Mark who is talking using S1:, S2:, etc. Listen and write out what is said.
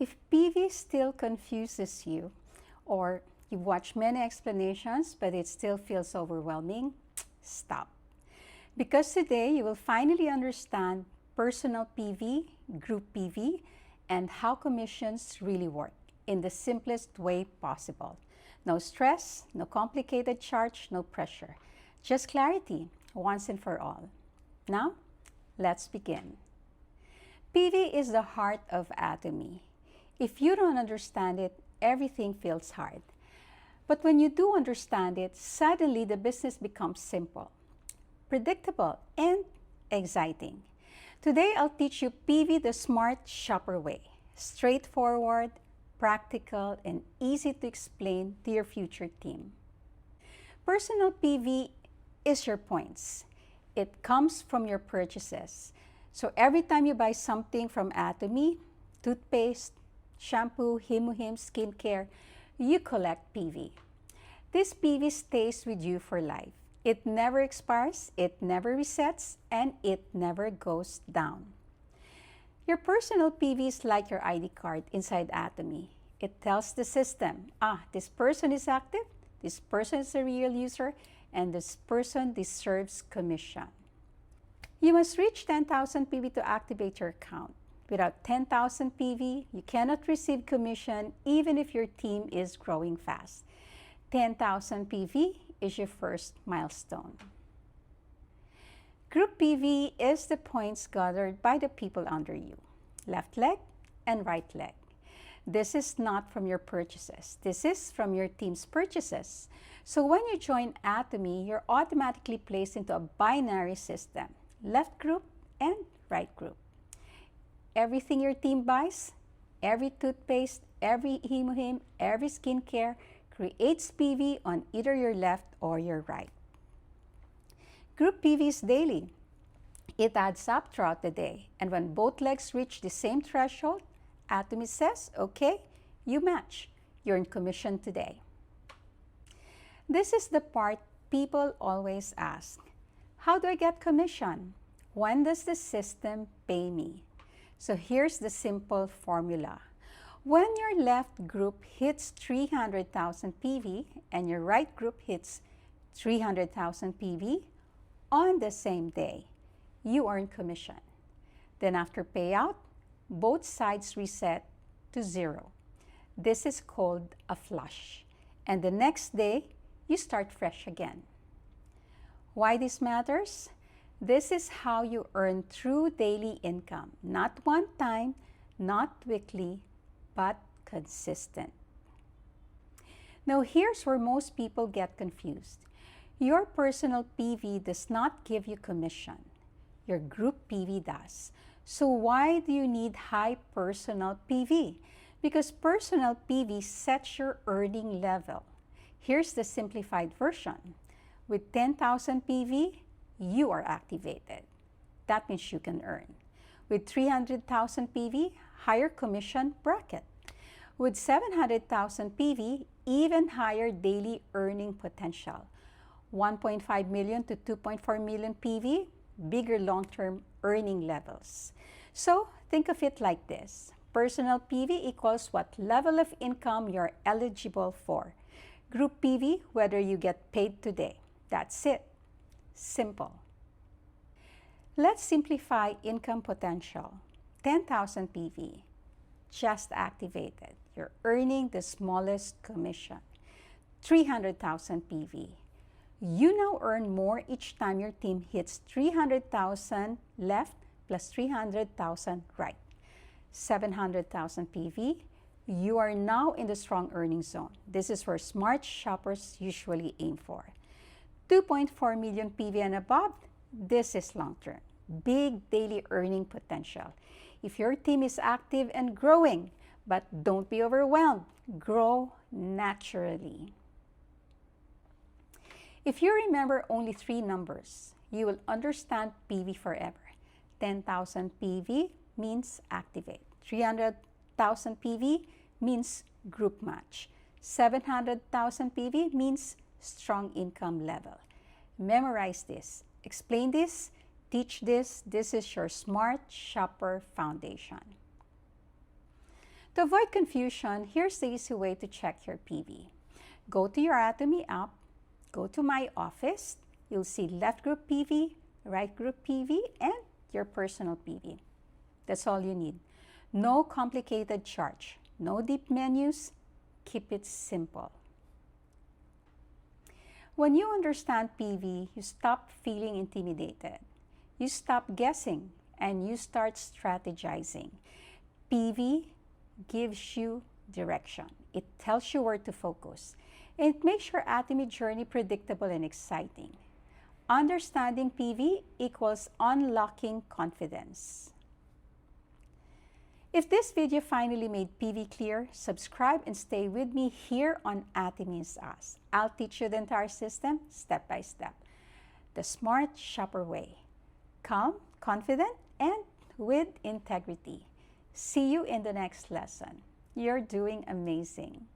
S1: If PV still confuses you, or you've watched many explanations but it still feels overwhelming, stop. Because today you will finally understand personal PV, group PV, and how commissions really work in the simplest way possible. No stress, no complicated charge, no pressure. Just clarity, once and for all. Now, let's begin. PV is the heart of Atomy. If you don't understand it, everything feels hard. But when you do understand it, suddenly the business becomes simple, predictable, and exciting. Today, I'll teach you PV the smart shopper way. Straightforward, practical, and easy to explain to your future team. Personal PV is your points. It comes from your purchases. So every time you buy something from Atomy, toothpaste, shampoo, Himuhim, skincare, you collect PV. This PV stays with you for life. It never expires, it never resets, and it never goes down. Your personal PV is like your ID card inside Atomy. It tells the system, this person is active, this person is a real user, and this person deserves commission. You must reach 10,000 PV to activate your account. Without 10,000 PV, you cannot receive commission even if your team is growing fast. 10,000 PV is your first milestone. Group PV is the points gathered by the people under you, left leg and right leg. This is not from your purchases. This is from your team's purchases. So when you join Atomy, you're automatically placed into a binary system, left group and right group. Everything your team buys, every toothpaste, every Himuhim, every skincare creates PV on either your left or your right. Group PV is daily. It adds up throughout the day, and when both legs reach the same threshold, Atomy says, okay, you match. You're in commission today. This is the part people always ask. How do I get commission? When does the system pay me? So here's the simple formula. When your left group hits 300,000 PV and your right group hits 300,000 PV on the same day, you earn commission. Then after payout, both sides reset to 0. This is called a flush. And the next day, you start fresh again. Why this matters? This is how you earn true daily income. Not one time, not weekly, but consistent. Now here's where most people get confused. Your personal PV does not give you commission. Your group PV does. So why do you need high personal PV? Because personal PV sets your earning level. Here's the simplified version. With 10,000 PV, you are activated. That means you can earn. With 300,000 PV, higher commission bracket. With 700,000 PV, even higher daily earning potential. 1.5 million to 2.4 million PV, bigger long-term earning levels. So think of it like this. Personal PV equals what level of income you're eligible for. Group PV, whether you get paid today. That's it. Simple. Let's simplify income potential. 10,000 PV, just activated. You're earning the smallest commission. 300,000 PV. You now earn more each time your team hits 300,000 left plus 300,000 right. 700,000 PV. You are now in the strong earning zone. This is where smart shoppers usually aim for. 2.4 million PV and above, this is long-term. Big daily earning potential. If your team is active and growing, but don't be overwhelmed, grow naturally. If you remember only 3 numbers, you will understand PV forever. 10,000 PV means activate. 300,000 PV means group match. 700,000 PV means strong income level. Memorize this. Explain this. Teach this. This is your smart shopper foundation. To avoid confusion, here's the easy way to check your PV. Go to your Atomy app, go to My Office, you'll see left group PV, right group PV, and your personal PV. That's all you need. No complicated chart, no deep menus, keep it simple. When you understand PV, you stop feeling intimidated. You stop guessing and you start strategizing. PV gives you direction. It tells you where to focus. It makes your Atomy journey predictable and exciting. Understanding PV equals unlocking confidence. If this video finally made PV clear, subscribe and stay with me here on Atomy is Us. I'll teach you the entire system step by step. The smart shopper way. Calm, confident, and with integrity. See you in the next lesson. You're doing amazing.